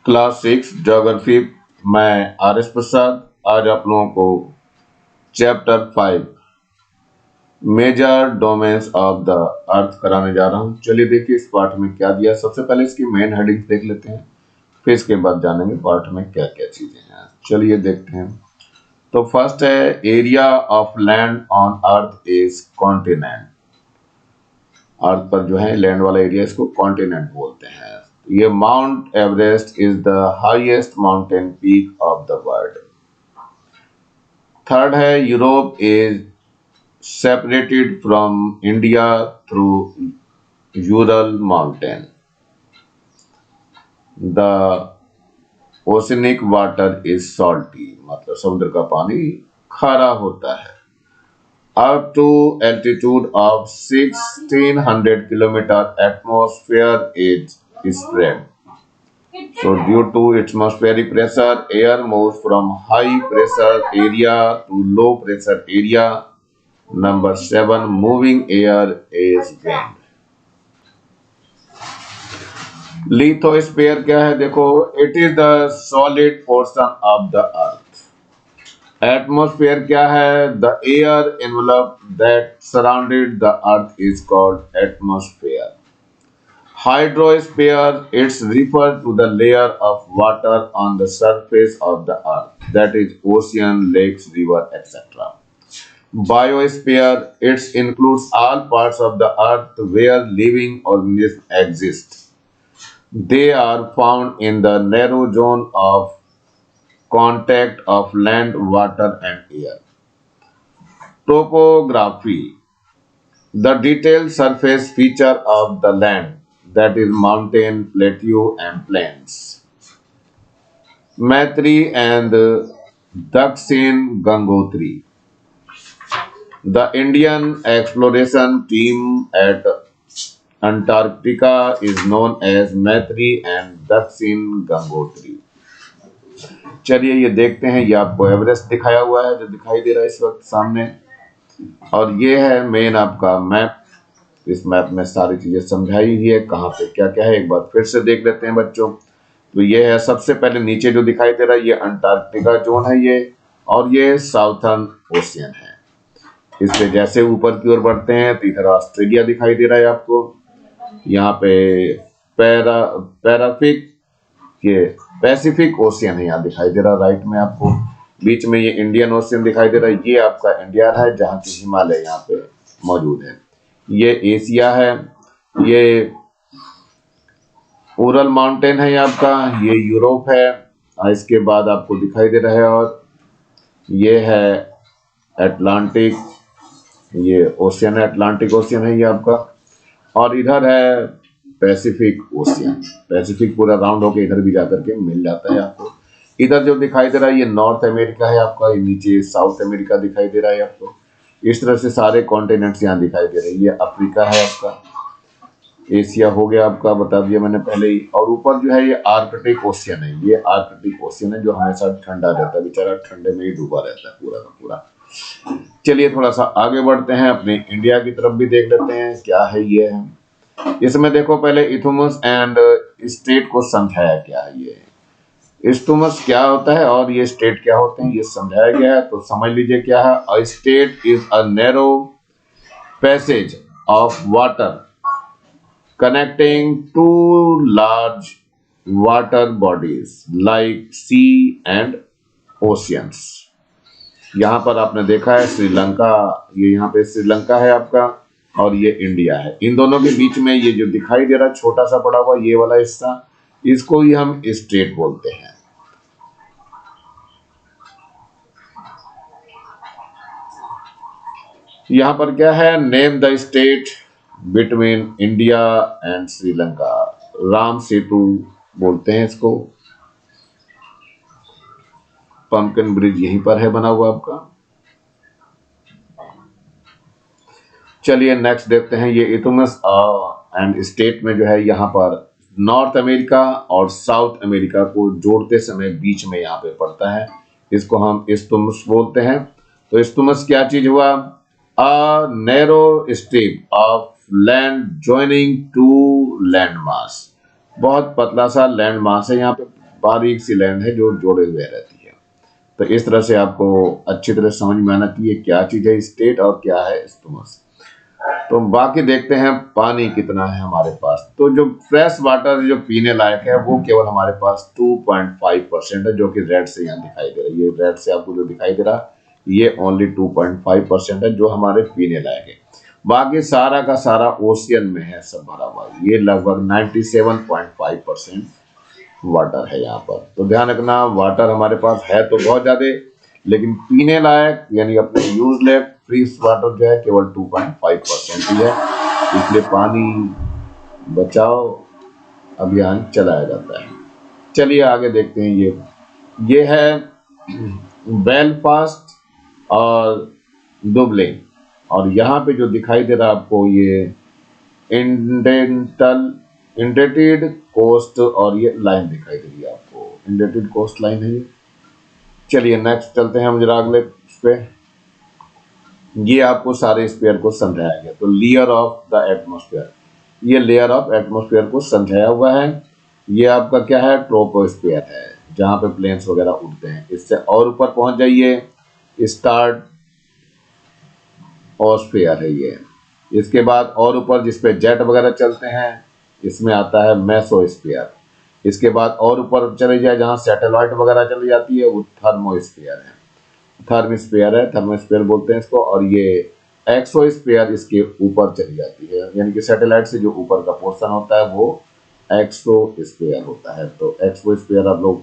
Class 6 geography. मैं R S. Prasad आज आप लोगों को chapter 5 major domains of the earth कराने जा रहा हूं। चलिए देखिए इस पार्ट में क्या दिया। सबसे पहले इसकी मेन हेडिंग देख लेते हैं, फिर इसके बाद जानेंगे पार्ट में क्या क्या चीजें हैं। चलिए देखते हैं। तो फर्स्ट है area of land on earth is continent. Earth पर जो है लैंड वाला एरिया इसको कॉन्टिनेंट बोलते हैं। ये Mount Everest is the highest mountain peak of the world. Third है Europe is separated from India through Ural mountain. The oceanic water is salty, मतलब समुद्र का पानी खारा होता है। Up to altitude of 1600 kilometer, atmosphere is spread. So due to atmospheric pressure, air moves from high pressure area to low pressure area. Number 7, moving air is wind. Lithosphere क्या है देखो, it is the solid portion of the earth. Atmosphere क्या है? The air envelope that surrounded the earth is called atmosphere. Hydrosphere its refer to the layer of water on the surface of the earth, that is ocean, lakes, river etcetera. Biosphere its includes all parts of the earth where living organism exist. They are found in the narrow zone of contact of land, water and air. Topography, the detailed surface feature of the land, that is mountain, plateau and plains. Maitri and Dakshin Gangotri. The Indian exploration team at Antarctica is known as Maitri and Dakshin Gangotri. चलिए ये देखते हैं, ये आपको Everest दिखाया हुआ है जो दिखाई दे रहा है इस वक्त सामने, और ये है मेन आपका मैप। इस मैप में सारी चीजें समझाई हुई है, कहाँ पे क्या क्या है एक बार फिर से देख लेते हैं बच्चों। तो ये है सबसे पहले नीचे जो दिखाई दे रहा है ये अंटार्कटिका जोन है ये, और ये साउथर्न ओशियन है। इससे जैसे ऊपर की ओर बढ़ते हैं तो इधर ऑस्ट्रेलिया दिखाई दे रहा है आपको। यहाँ पे पैसिफिक ओशियन है यहाँ दिखाई दे रहा है राइट में आपको। बीच में ये इंडियन ओशियन दिखाई दे रहा है, ये आपका इंडिया है जहाँ की हिमालय यहाँ पे मौजूद है। ये एशिया है, ये उरल माउंटेन है आपका, ये यूरोप है। इसके बाद आपको दिखाई दे रहा है, और ये है अटलांटिक, ये ओशियन है, अटलांटिक ओशियन है ये आपका। और इधर है पैसिफिक ओशियन। पैसिफिक पूरा राउंड होके इधर भी जाकर के मिल जाता है आपको। इधर जो दिखाई दे रहा है ये नॉर्थ अमेरिका है आपका, ये नीचे साउथ अमेरिका दिखाई दे रहा है आपको। इस तरह से सारे कॉन्टिनेंट्स यहाँ दिखाई दे रहे हैं। ये अफ्रीका है आपका, एशिया हो गया आपका, बता दिया मैंने पहले ही। और ऊपर जो है ये आर्कटिक ओशियन है, ये आर्कटिक ओशियन है जो हमेशा ठंडा रहता है, बेचारा ठंडे में ही डूबा रहता है पूरा का पूरा। चलिए थोड़ा सा आगे बढ़ते हैं, अपने इंडिया की तरफ भी देख लेते हैं क्या है ये है। इसमें देखो पहले इथमस एंड स्टेट को समझाया क्या है। ये इस्थमस क्या होता है और ये स्टेट क्या होते हैं ये समझाया गया है, तो समझ लीजिए क्या है। A strait is a narrow passage of water connecting two large water bodies like sea and oceans. यहाँ पर आपने देखा है श्रीलंका, ये यहाँ पे श्रीलंका है आपका, और ये इंडिया है। इन दोनों के बीच में ये जो दिखाई दे रहा है छोटा सा पड़ा हुआ ये वाला हिस्सा, इसको ही हम स्टेट बोलते हैं। यहां पर क्या है, name the state between India and Sri Lanka. Ram Setu बोलते हैं इसको। पंपकिन ब्रिज यहीं पर है बना हुआ आपका। चलिए नेक्स्ट देखते हैं, ये इथमस एंड स्टेट में जो है यहाँ पर नॉर्थ अमेरिका और साउथ अमेरिका को जोड़ते समय बीच में यहाँ पे पड़ता है, इसको हम इस्थमस बोलते हैं। तो इस्थमस क्या चीज हुआ? A narrow strip of land joining two land mass. बहुत पतला सा लैंड मास है यहाँ पे बारीक सी लैंड है जो जोड़े हुए रहती है। तो इस तरह से आपको अच्छी तरह समझ में आना चाहिए क्या चीज है स्टेट और क्या है एस्टमस। तो बाकी देखते हैं पानी कितना है हमारे पास। तो जो फ्रेश वाटर जो पीने लायक है वो केवल हमारे पास 2.5% है, जो कि रेड से यहाँ दिखाई दे रहा है। ये रेड से आपको जो दिखाई दे रहा ये ओनली 2.5% है जो हमारे पीने लायक है। बाकी सारा का सारा ओशियन में है सब भरा हुआ। ये लगभग 97.5% वाटर है यहाँ पर। तो ध्यान रखना वाटर हमारे पास है तो बहुत ज्यादा, लेकिन पीने लायक यानी अपने यूज लायक फ्रेश वाटर जो है केवल 2.5% ही है। इसलिए पानी बचाओ अभियान चलाया जाता है। चलिए आगे देखते हैं। ये है बेलफास्ट और दुबलिन, और यहाँ पे जो दिखाई दे रहा है आपको ये इंडेटेड कोस्ट, और ये लाइन दिखाई दे रही है आपको इंडेटेड कोस्ट लाइन है ये। चलिए नेक्स्ट चलते हैं हम जरा अगले पे। ये आपको सारे स्पेयर को समझाया गया। तो लेयर ऑफ द एटमॉस्फेयर, ये लेयर ऑफ एटमॉस्फेयर को समझाया हुआ है। ये आपका क्या है ट्रोपोस्फेयर है जहाँ पे प्लेन्स वगैरह उड़ते हैं। इससे और ऊपर पहुंच जाइए स्टार्ट ओस्फेयर है ये। इसके बाद और ऊपर जिसपे जेट वगैरह चलते हैं इसमें आता है मेसोस्फेयर। इसके बाद और ऊपर चले जाए जहाँ सैटेलाइट वगैरह चली जाती है वो थर्मोस्फेयर है। थर्मोस्फेयर बोलते हैं इसको। और ये एक्सोस्फेयर इसके ऊपर चली जाती है, यानी कि सैटेलाइट से जो ऊपर का पोर्शन होता है वो एक्सोस्फेयर होता है। तो एक्सोस्फेयर आप लोग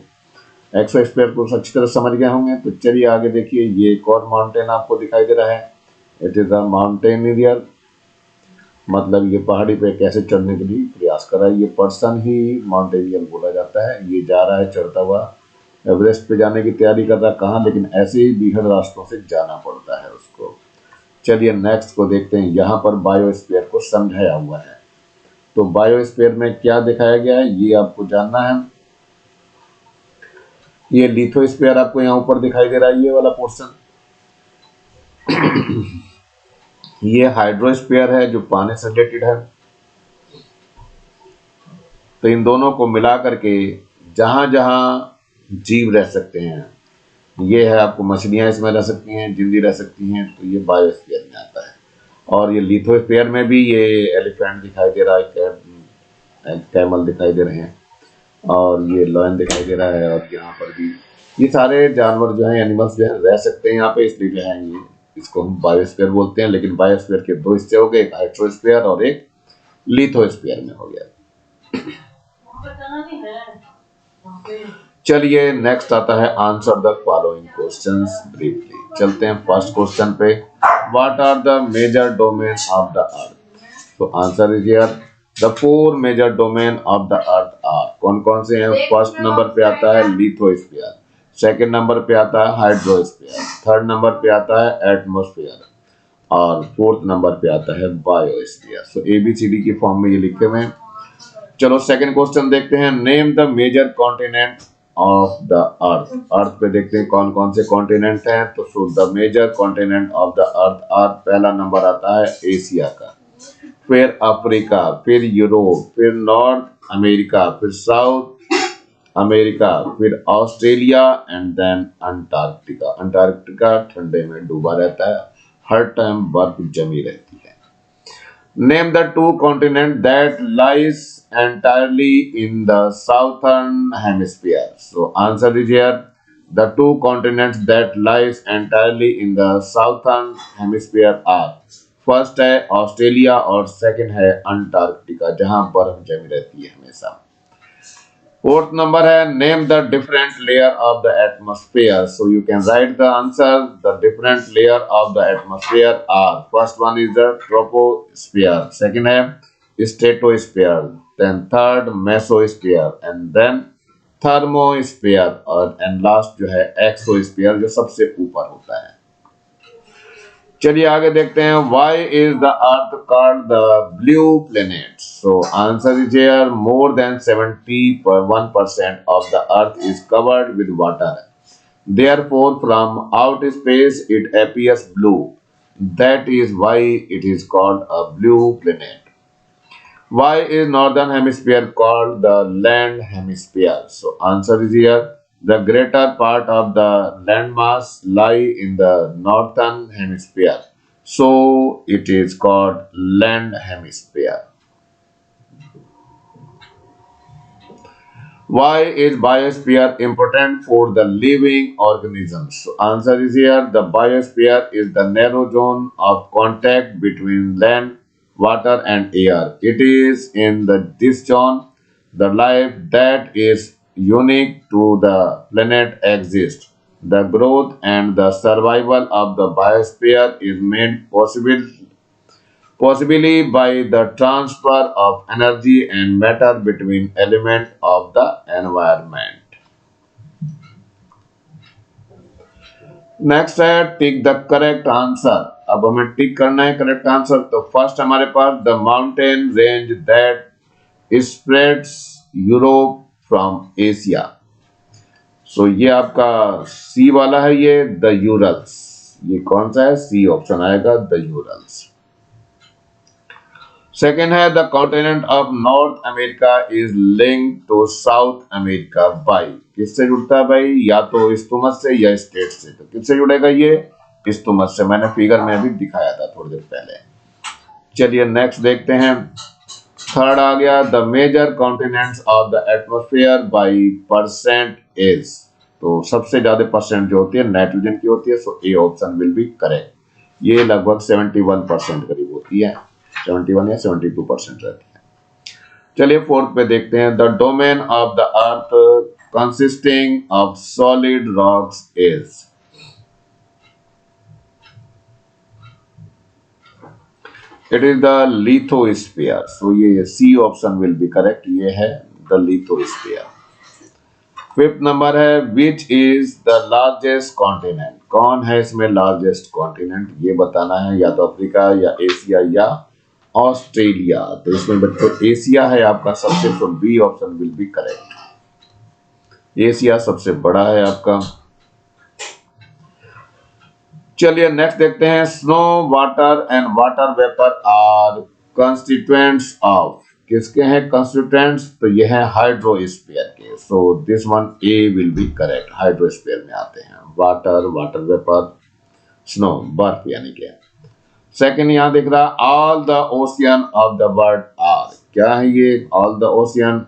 एक्सोस्फेयर को अच्छी तरह समझ गए होंगे। तो चलिए आगे देखिए। ये एक और माउंटेन आपको दिखाई दे रहा है। इट इज अ माउंटेनियर, मतलब ये पहाड़ी पे कैसे चढ़ने के लिए प्रयास कर रहा है। ये पर्सन ही माउंटेनियर बोला जाता है। ये जा रहा है चढ़ता हुआ एवरेस्ट पे जाने की तैयारी कर रहा है। कहाँ, लेकिन ऐसे ही बीहड़ रास्तों से जाना पड़ता है उसको। चलिए नेक्स्ट को देखते हैं। यहाँ पर बायोस्फीयर को समझाया हुआ है। तो बायोस्फीयर में क्या दिखाया गया है ये आपको जानना है। ये लिथोस्फीयर आपको यहाँ ऊपर दिखाई दे रहा है, ये वाला पोर्शन। ये हाइड्रोस्फीयर है जो पानी से रिलेटेड है। तो इन दोनों को मिला करके जहां जहां जीव रह सकते हैं, ये है आपको मछलियां इसमें रह सकती हैं, जिंदी रह सकती हैं, तो ये बायोस्फीयर में आता है। और ये लिथोस्फीयर में भी ये एलिफेंट दिखाई दे रहा है, कैमल दिखाई दे रहे हैं, और ये लॉयन दिखाई दे रहा है। और यहाँ पर भी ये सारे जानवर जो हैं एनिमल्स जो है रह सकते हैं यहाँ पे, इसलिए जो है ये इसको हम बायोस्फीयर बोलते हैं। लेकिन बायोस्फीयर के दो हिस्से हो गए, एक हाइड्रोस्फीयर और एक लिथोस्फीयर में हो गया। चलिए नेक्स्ट आता है answer the following questions briefly. चलते हैं फर्स्ट क्वेश्चन पे। What are the major domain of the earth? तो answer is here the 4 major domain of the earth are. कौन कौन से हैं? फर्स्ट नंबर पे आता है लिथोस्फीयर, सेकंड नंबर पे आता है हाइड्रोस्फीयर, थर्ड नंबर पे आता है एटमॉस्फेयर, और फोर्थ नंबर पे आता है बायोस्फीयर। सो ABCD की फॉर्म में ये लिखे हुए हैं। चलो सेकंड क्वेश्चन देखते हैं। Name the major continent of the earth. Earth पे देखते हैं कौन कौन से कॉन्टिनेंट हैं। तो the major continent of the earth are, पहला नंबर आता है एशिया का, फिर अफ्रीका, फिर यूरोप, फिर नॉर्थ अमेरिका, फिर साउथ अमेरिका, फिर Australia and then Antarctica. Antarctica ठंडे में डूबा रहता है, हर टाइम बर्फ जमी रहती है। Name the two continents that lies entirely in the southern hemisphere. So answer is here. The two continents that lies entirely in the southern hemisphere are, first है ऑस्ट्रेलिया और सेकंड है अंटार्कटिका जहां बर्फ जमी रहती है हमेशा। फोर्थ नंबर है name the different layer of the atmosphere. So you can write the answer. The different layer of the atmosphere are, first one is the troposphere, second है stratosphere, then third mesosphere and then thermosphere, और and last जो है exosphere जो सबसे ऊपर होता है। चलिए आगे देखते हैं। Why is the Earth called the blue planet? So answer is here. More than 71% of the Earth is covered with water. Therefore, from outer space it appears blue. That is why it is called a blue planet. Why is northern hemisphere called the land hemisphere? So answer is here. The greater part of the landmass lie in the northern hemisphere, so it is called land hemisphere. Why is biosphere important for the living organisms? So answer is here. The biosphere is the narrow zone of contact between land, water, and air. It is in this zone the life that is unique to the planet exists. The growth and the survival of the biosphere is made possible possibly by the transfer of energy and matter between elements of the environment. Next है tick the correct answer. अब हमें टिक करना है correct answer. तो first हमारे पास the mountain range that spreads Europe from Asia. So ये आपका सी वाला है, ये द यूरल्स। ये कौन सा है? सी ऑप्शन आएगा, द यूरल्स। सेकेंड है the continent of North America is link to South America by. किससे जुड़ता है भाई? या तो इस्तुमस से या स्टेट से। तो किससे जुड़ेगा ये? इस्तुमस से। मैंने फिगर में भी दिखाया था थोड़ी देर पहले। चलिए नेक्स्ट देखते हैं। थर्ड आ गया the major continents of the atmosphere by percent is. तो सबसे ज्यादा परसेंट जो होती है नाइट्रोजन की होती है, so A option will be correct. ये लगभग 71% करीब होती है, 71 या 72% रहती है। चलिए फोर्थ पे देखते हैं। The domain of the earth consisting of solid rocks is. It is the lithosphere. So ये C option will be correct, ये है द लिथोस्फीयर। फिफ्थ नंबर है which is the largest continent. कौन है इसमें लार्जेस्ट कॉन्टिनेंट? ये बताना है, या तो अफ्रीका या एशिया या ऑस्ट्रेलिया। तो इसमें बच्चों एशिया है आपका सबसे, तो B option will be correct. Asia सबसे बड़ा है आपका। चलिए नेक्स्ट देखते हैं। Snow, water and water vapour are constituents of. किसके हैं कंस्टिट्यूएंट्स? तो ये है हाइड्रोस्फीयर के। So this one A will be correct. Hydrosphere में आते हैं वाटर, वाटर वेपर, स्नो, बर्फ यानी कि। सेकेंड यहां दिख रहा all the ocean of the world are. क्या है ये? ऑल द ओशियन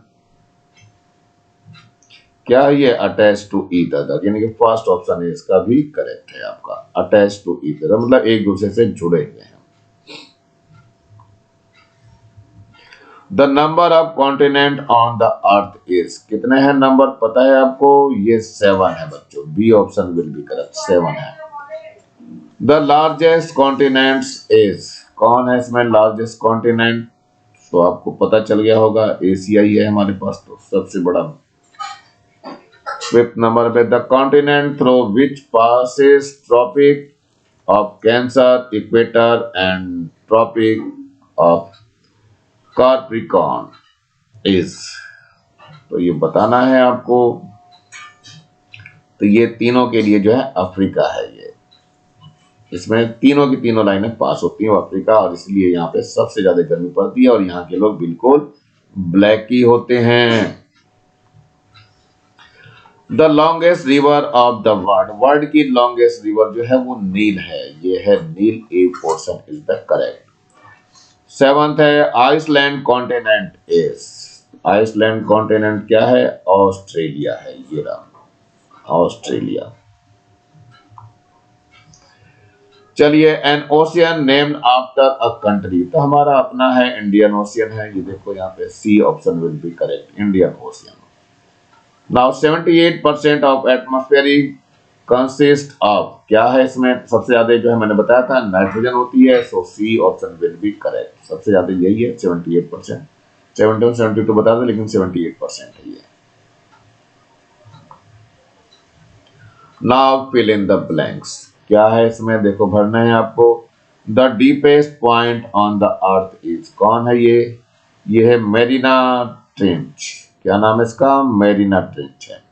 क्या है ये? अटैच टू ईच अदर, यानी कि फर्स्ट ऑप्शन है इसका भी करेक्ट है आपका। अटैच टू ईच अदर मतलब एक दूसरे से जुड़े हुए हैं। The number of continent on the earth is. कितने हैं नंबर पता है आपको? ये 7 है बच्चों। B option will be correct, 7 है। The largest continents is. कौन है इसमें लार्जेस्ट कॉन्टिनेंट? तो आपको पता चल गया होगा, एशिया ही है हमारे पास, तो सबसे बड़ा। फिफ्थ नंबर पे the continent through which passes Tropic of Cancer, equator and Tropic of Capricorn is. तो ये बताना है आपको। तो ये तीनों के लिए जो है अफ्रीका है। ये इसमें तीनों की तीनों लाइनें पास होती हैं अफ्रीका, और इसलिए यहाँ पे सबसे ज्यादा गर्मी पड़ती है और यहाँ के लोग बिल्कुल ब्लैक ही होते हैं। The longest river of the world. World की लॉन्गेस्ट रिवर जो है वो नील है। ये है Nile. A portion is the correct. Seventh है island continent is. Island continent क्या है? ऑस्ट्रेलिया है। ये रहा ऑस्ट्रेलिया। चलिए an ocean named after a country. तो हमारा अपना है इंडियन ओशियन है। ये देखो यहाँ पे C option will be correct, Indian Ocean. Now 78% of atmospheric consist of. क्या है इसमें? सबसे ज्यादा जो है मैंने बताया था नाइट्रोजन होती है, so C option will be correct. सबसे ज्यादा यही है 78%। 71 72 बता दो, लेकिन 78% है ये। Now fill in the blanks. क्या है इसमें? देखो भरना है आपको। The deepest point on the earth is. कौन है ये? ये है मेरिना ट्रेंच। क्या नाम है इसका? मेरिना ट्रेंच है।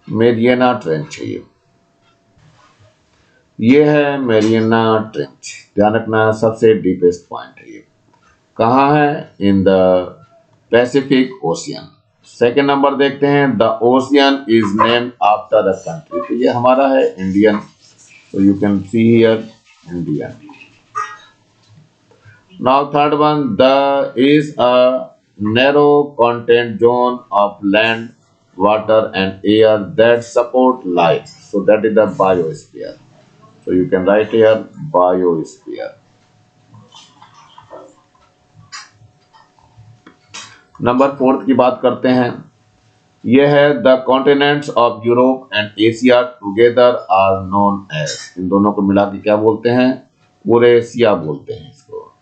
मेरियाना ट्रेंच है ये है मेरियाना ट्रेंच। ध्यान रखना सबसे डीपेस्ट पॉइंट है ये। कहाँ है? In the Pacific ocean. Second number देखते हैं, the ocean is named after a country. तो ये हमारा है Indian, so you can see here India. Now third one, the is a narrow content zone of land, water and air that support life. So that is the biosphere. So you can write here biosphere. Number fourth की बात करते हैं। यह है the continents of Europe and Asia together are known as. इन दोनों को मिला के क्या बोलते हैं? यूरेशिया बोलते हैं इसको,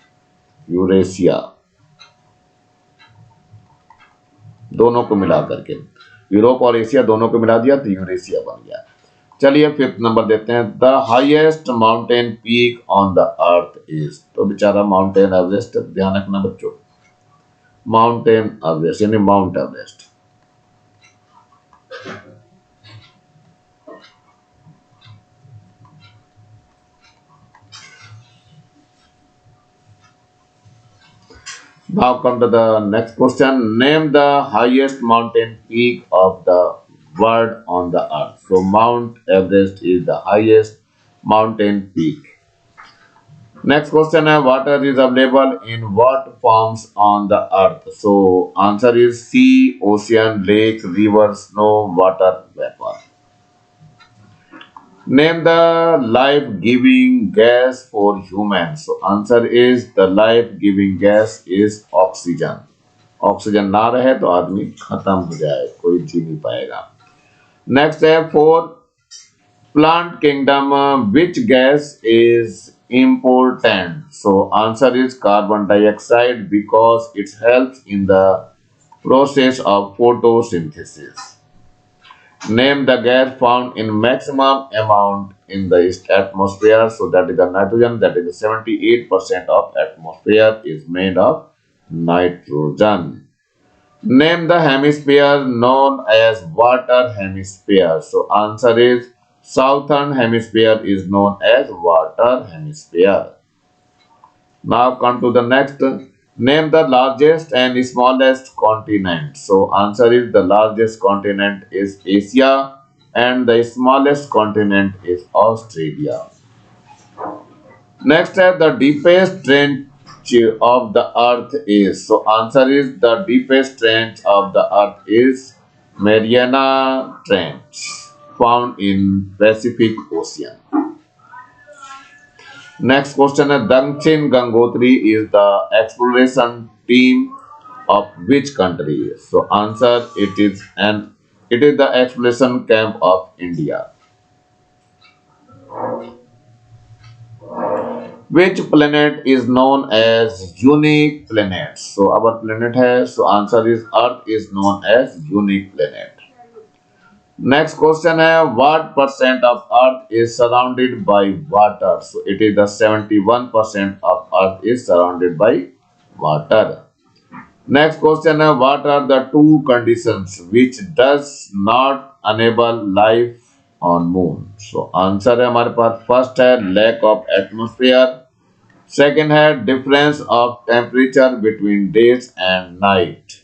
यूरेशिया। दोनों को मिला करके यूरोप और एशिया दोनों को मिला दिया तो यूरेशिया बन गया। चलिए फिफ्थ नंबर देते हैं, the highest mountain peak on the earth is. तो बेचारा माउंटेन एवरेस्ट, ध्यान रखना बच्चों, माउंटेन एवरेस्ट यानी mount Everest. Now come to the next question. Name the highest mountain peak of the world on the earth. So Mount Everest is the highest mountain peak. Next question है, water is available in what forms on the earth? So answer is sea, ocean, lake, river, snow, water, vapor. Name the life-giving gas for humans. So answer is the life-giving gas is oxygen. Oxygen ना रहे तो आदमी खत्म हो जाए, कोई जी नहीं पाएगा। नेक्स्ट है four, plant kingdom which gas is important? So answer is carbon dioxide because it's helps in the process of photosynthesis. Name the gas found in maximum amount in the atmosphere. So that is the nitrogen. That is 78% of atmosphere is made of nitrogen. Name the hemisphere known as water hemisphere. So answer is southern hemisphere is known as water hemisphere. Now come to the next. Name the largest and smallest continent. So answer is the largest continent is Asia and the smallest continent is Australia. Next is the deepest trench of the earth is. So answer is the deepest trench of the earth is Mariana Trench, found in Pacific Ocean. Next question is Dakshin Gangotri is the exploration team of which country? So answer it is the exploration camp of India. Which planet is known as unique planet? So our planet है, so answer is Earth is known as unique planet. Next question है, what percent of Earth is surrounded by water? So it is the 71% of Earth is surrounded by water. Next question है, what are the two conditions which does not enable life on moon? So answer है हमारे पास, first है lack of atmosphere, second है difference of temperature between days and night.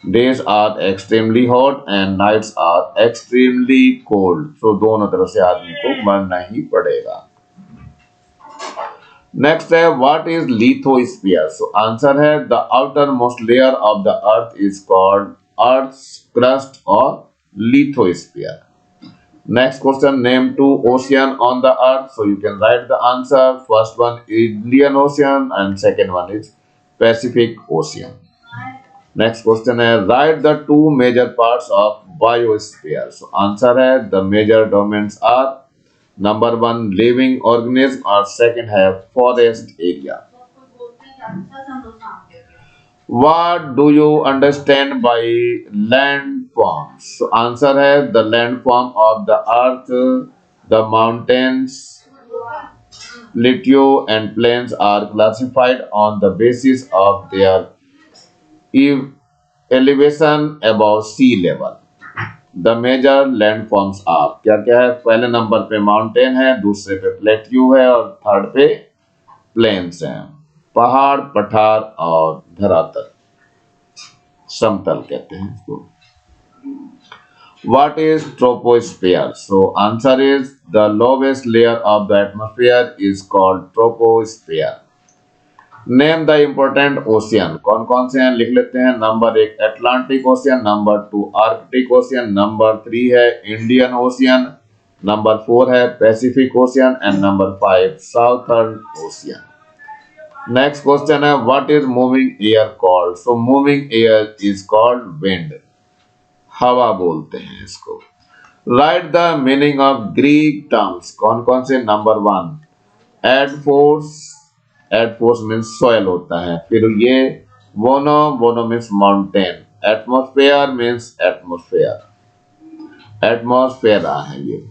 Days are extremely hot and nights are extremely cold. So दोनों तरफ से आदमी को मरना ही पड़ेगा। Next है what is lithosphere? So answer है the outermost layer of the earth is called Earth's crust or lithosphere. Next question, name two ocean on the earth. So you can write the answer. First one is Indian Ocean and second one is Pacific Ocean. Next question है write the two major parts of biosphere. So answer है the major domains are number one living organism और second है forest area. What do you understand by landforms? So answer है the landform of the earth, the mountains, plateau and plains are classified on the basis of their elevation above sea level. The major landforms are, क्या क्या है? पहले number पे mountain है, दूसरे पे plateau है और थर्ड पे प्लेन्स हैं, पहाड़, पठार और धरातल, समतल कहते हैं इसको। What is troposphere? So answer is the lowest layer of the atmosphere is called troposphere. Name the important ocean, कौन कौन से हैं लिख लेते हैं। Number 1 Atlantic ocean, number 2 Arctic ocean, number 3 है इंडियन ओशियन, नंबर 4 है Pacific ocean and number 5 Southern ocean. Next question है what is moving air called? So moving air is called wind, हवा बोलते हैं इसको। Write the meaning of Greek terms, कौन कौन से। Number 1 edaphos, edaphos means soil होता है। फिर ये vouno, vouno means mountain. Atmosphere means atmosphere, atmosphera है ये।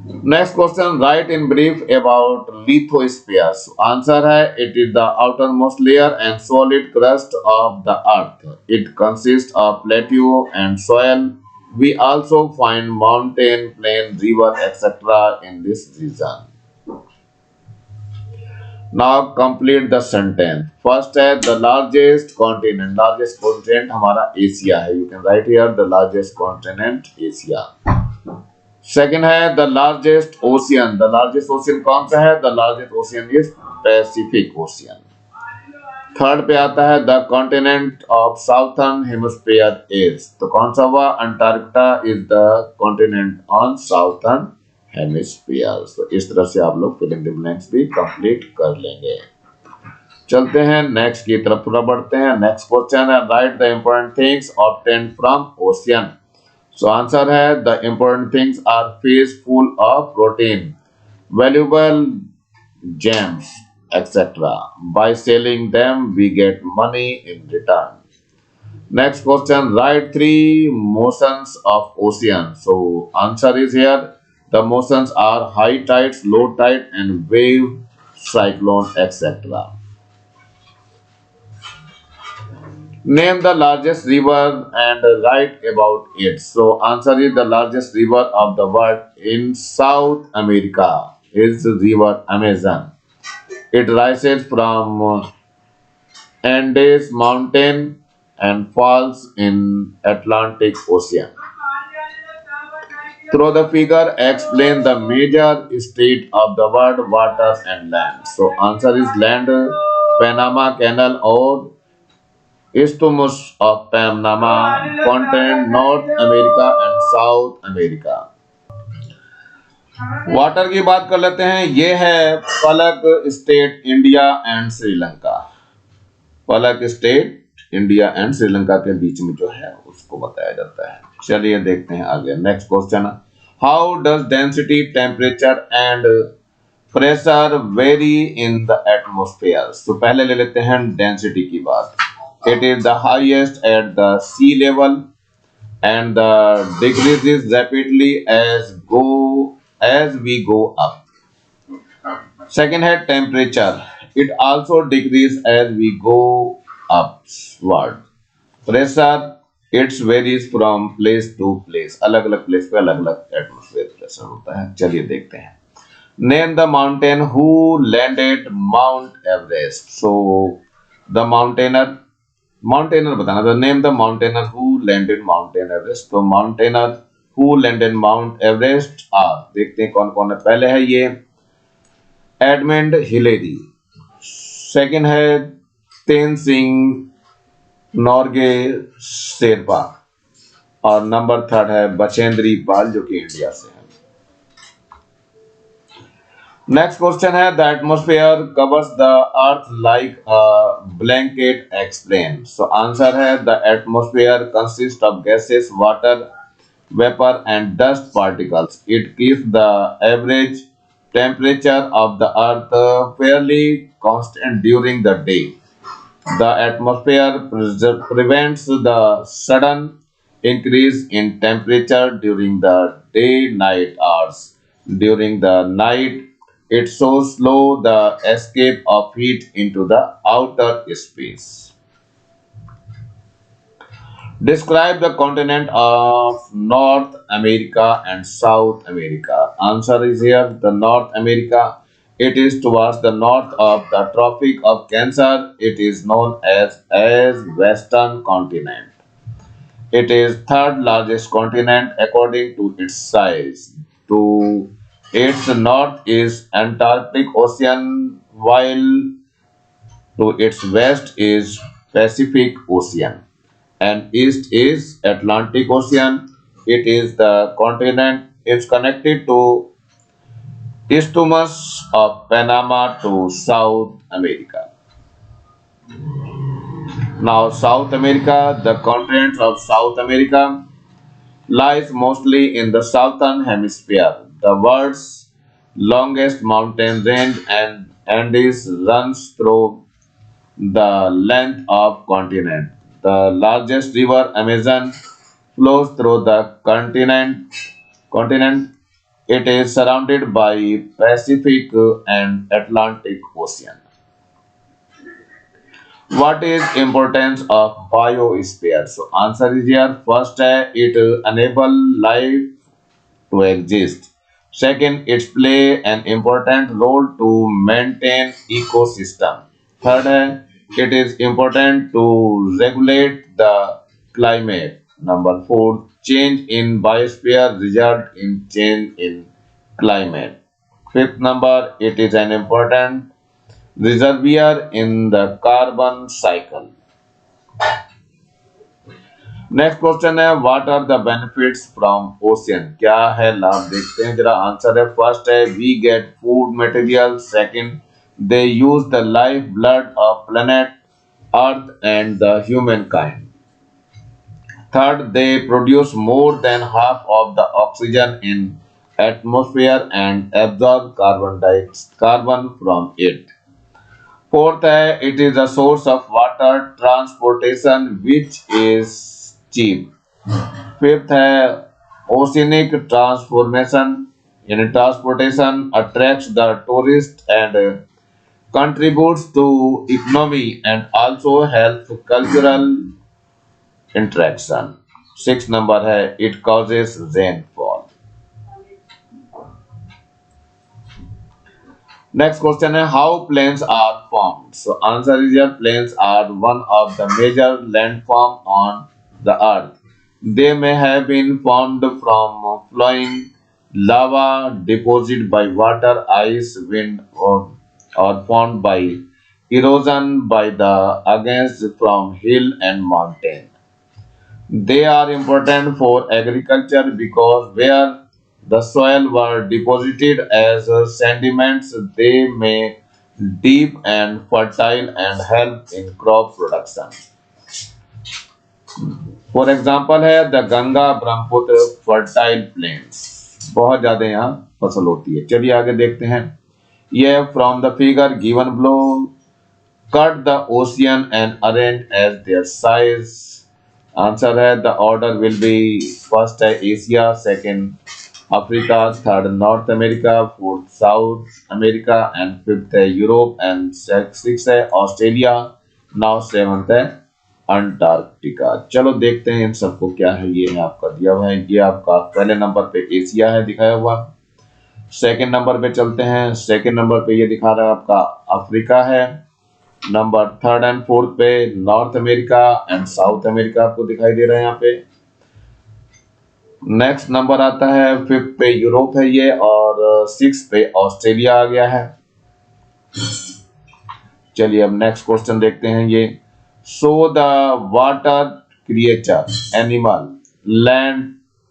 Next question write in brief about lithosphere. Answer है it is the outermost layer and solid crust of the earth. It consist of plateau and soil. We also find mountain, plain, river etcetera in this region. Now complete the sentence. First है the largest continent. Largest continent हमारा Asia है. You can write here the largest continent Asia. Second है the largest ocean. The largest ocean कौन सा है? The largest ocean is Pacific Ocean. Third पे आता है the continent of southern hemisphere is. तो कौन सा हुआ? Antarctica is the continent on southern hemisphere. तो इस तरह से आप लोग फिल इन द ब्लैंक्स भी कंप्लीट कर लेंगे। चलते हैं नेक्स्ट की तरफ थोड़ा बढ़ते हैं। नेक्स्ट क्वेश्चन है write the important things obtained from ocean. So answer है the important things are fish full of protein, valuable gems etcetera. By selling them we get money in return. Next question, write 3 motions of ocean. So answer is here. The motions are high tides, low tide and wave, cyclone, etc. Name the largest river and write about it. So answer is the largest river of the world in South America is river Amazon. It rises from Andes mountain and falls in Atlantic Ocean. Through the figure, explain the major state of the world, water and land. So answer is land, Panama Canal or Isthmus of Panama, continent North America and South America. Water की बात कर लेते हैं। ये है Palk state India and Sri Lanka. Palk state India and Sri Lanka के बीच में जो है उसको बताया जाता है। चलिए देखते हैं आगे। Next question, how does density, temperature and pressure vary in the atmosphere. तो पहले ले लेते हैं डेंसिटी की बात। It is the highest at the sea level and the decreases rapidly as we go up. Second है temperature, it also decrease as we go upward. Pressure, it varies from place to place. अलग अलग place पे अलग अलग atmosphere pressure होता है। चलिए देखते हैं। Name the mountain who landed Mount Everest. So the mountaineer बताना। तो name the mountaineer who landed Mount Everest. तो mountaineer who landed Mount Everest are, देखते हैं कौन कौन है। पहले है ये एडमंड हिलेरी, सेकंड है तेनसिंग नोर्गे शेरपा और नंबर 3 है बचेंद्री पाल जो कि इंडिया से है। नेक्स्ट क्वेश्चन है the atmosphere covers the earth like a blanket, explain. So answer है the atmosphere consist of gases, water vapour and dust particles. It keeps the average temperature of the earth fairly constant during the day. The atmosphere prevents the sudden increase in temperature during the day-night hours. During the night, it so slow the escape of heat into the outer space. Describe the continent of North America and South America. Answer is here. The North America, it is towards the north of the Tropic of Cancer. It is known as Western continent. It is third largest continent according to its size. To its north is Antarctic Ocean, while to its west is Pacific Ocean and east is Atlantic Ocean. It is the continent. It's connected to Isthmus of Panama to South America. Now, South America, the continent of South America lies mostly in the southern hemisphere. The world's longest mountain range and Andes runs through the length of continent. The largest river Amazon flows through the continent. It is surrounded by Pacific and Atlantic Ocean. What is importance of biosphere? So answer is here. First, it enable life to exist. Second, it play an important role to maintain ecosystem. Third, it is important to regulate the climate. Number four, change in biosphere result in change in climate. Fifth number, it is an important reservoir in the carbon cycle. Next question है what are the benefits from ocean, क्या है लाभ, देखते हैं जरा। Answer है first है we get food material, second they use the life blood of planet earth and the human kind, third they produce more than half of the oxygen in atmosphere and absorb carbon from it, fourth है it is a source of water transportation which is cheap, fifth है oceanic transformation यानी transportation attracts the tourist and contributes to economy and also helps cultural interaction, sixth number है it causes rainfall. Next question है how plains are formed. So answer is here plains are one of the major landform on the earth. They may have been formed from flowing lava deposited by water, ice, wind or formed by erosion by the against from hill and mountain. They are important for agriculture because where the soil were deposited as sediments, they may deep and fertile and help in crop production. For example है the Ganga Brahmaputra fertile plains, बहुत ज्यादा यहाँ फसल होती है। चलिए आगे देखते हैं। ये from the figure given below cut the ocean and arrange as their size. Answer है the order will be first है Asia, second Africa, third North America, fourth South America and fifth है यूरोप एंड सिक्स है Australia, now seventh है Antarctica. चलो देखते हैं इन सबको क्या है। ये है आपका दिया हुआ है, ये आपका पहले नंबर पे एशिया है दिखाया हुआ। सेकंड नंबर पे चलते हैं, सेकंड नंबर पे ये दिखा रहा है आपका अफ्रीका है। नंबर थर्ड एंड फोर्थ पे north America and south America आपको दिखाई दे रहा है यहाँ पे। नेक्स्ट नंबर आता है फिफ्थ पे यूरोप है ये, और सिक्स पे ऑस्ट्रेलिया आ गया है। चलिए अब नेक्स्ट क्वेश्चन देखते हैं। ये show the water creature animal land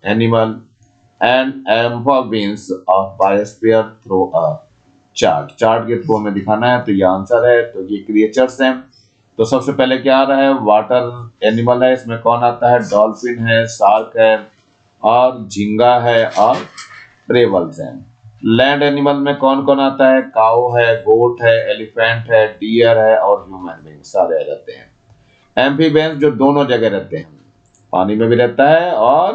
animal and amphibians of biosphere through a chart. Chart के थ्रू हमें दिखाना है, तो ये आंसर है। तो ये क्रिएचर्स हैं। तो सबसे पहले क्या आ रहा है, वाटर एनिमल है, इसमें कौन आता है, डॉल्फिन है, शार्क है और झींगा है और ट्रेवल्स हैं। लैंड एनिमल में कौन कौन आता है, काऊ है, गोट है, एलिफेंट है, डियर है और ह्यूमन बीइंग सारे आ जाते हैं। एम्फीबियंस जो दोनों जगह रहते हैं, पानी में भी रहता है और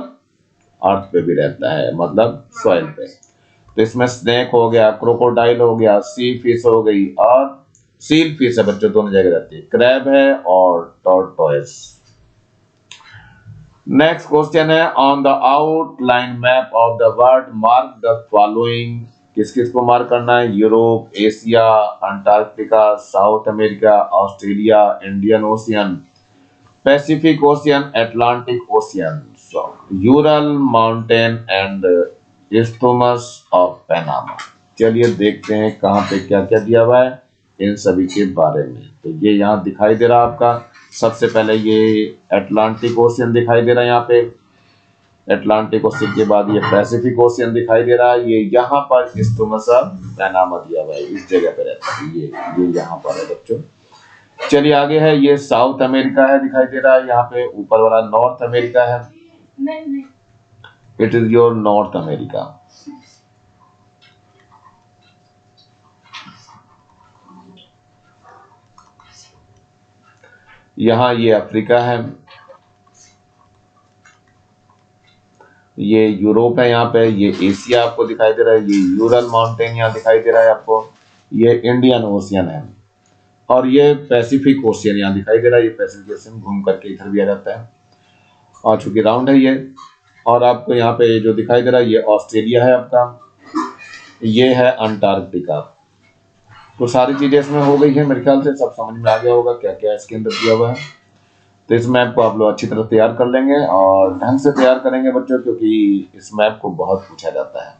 अर्थ पे भी रहता है, मतलब सॉइल पे। तो इसमें स्नेक हो गया, क्रोकोडाइल हो गया, सी फिश हो गई और सील फिश है बच्चों, दोनों जगह रहती है। क्रैब है और टॉर्टोइस। नेक्स्ट क्वेश्चन है, on the outline map of the world mark the following. किस किस को मार्क करना है? Europe, Asia, Antarctica, South America, Australia, Indian Ocean, Pacific Ocean, Atlantic Ocean, Ural mountain and isthmus of Panama. चलिए देखते हैं कहाँ पे क्या क्या दिया हुआ है इन सभी के बारे में। तो ये यहाँ दिखाई दे रहा है आपका, सबसे पहले ये अटलांटिक ओशियन दिखाई दे रहा है यहाँ पे, अटलांटिक ओशियन के बाद ये पैसिफिक ओशियन दिखाई दे रहा है, ये यहाँ पर इस्थमस ऑफ पैनामा दिया हुआ है, इस जगह पे रहता है ये यहाँ पर है बच्चों। चलिए आगे है, ये साउथ अमेरिका है दिखाई दे रहा है, यहाँ पे ऊपर वाला नॉर्थ अमेरिका है, it is your north America. यहाँ ये अफ्रीका है, ये यूरोप है यहाँ पे, ये एशिया आपको दिखाई दे रहा है, ये यूरल माउंटेन यहाँ दिखाई दे रहा है आपको, ये इंडियन ओशियन है, और ये पैसिफिक ओशियन यहाँ दिखाई दे रहा है। ये पैसिफिक ओशियन घूम करके इधर भी आ जाता है, और चूंकि राउंड है ये, और आपको यहाँ पे जो दिखाई दे रहा है ये ऑस्ट्रेलिया है आपका, ये है अंटार्कटिका। तो सारी चीजें इसमें हो गई है, मेरे ख्याल से सब समझ में आ गया होगा क्या क्या इसके अंदर दिया हुआ है। तो इस मैप को आप लोग अच्छी तरह तैयार कर लेंगे और ढंग से तैयार करेंगे बच्चों, क्योंकि इस मैप को बहुत पूछा जाता है।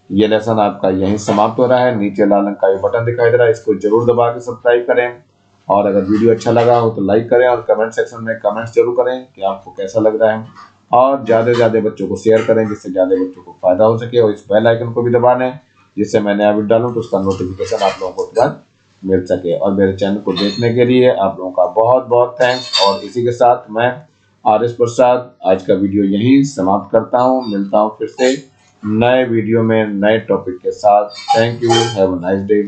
ये लेसन आपका यहीं समाप्त हो रहा है। नीचे लाल रंग का ये बटन दिखाई दे रहा है, इसको जरूर दबा के सब्सक्राइब करें, और अगर वीडियो अच्छा लगा हो तो लाइक करें, और कमेंट सेक्शन में कमेंट्स जरूर करें कि आपको कैसा लग रहा है, और ज्यादा से ज्यादा बच्चों को शेयर करें जिससे ज्यादा बच्चों को फायदा हो सके, और इस बेल आइकन को भी दबा दें जिससे मैं नया वीडियो डालूं तो उसका नोटिफिकेशन आप लोगों को तुरंत मिल सके। और मेरे चैनल को देखने के लिए आप लोगों का बहुत बहुत थैंक्स। और इसी के साथ मैं RS प्रसाद आज का वीडियो यहीं समाप्त करता हूं। मिलता हूं फिर से नए वीडियो में नए टॉपिक के साथ। Thank you, have a nice day.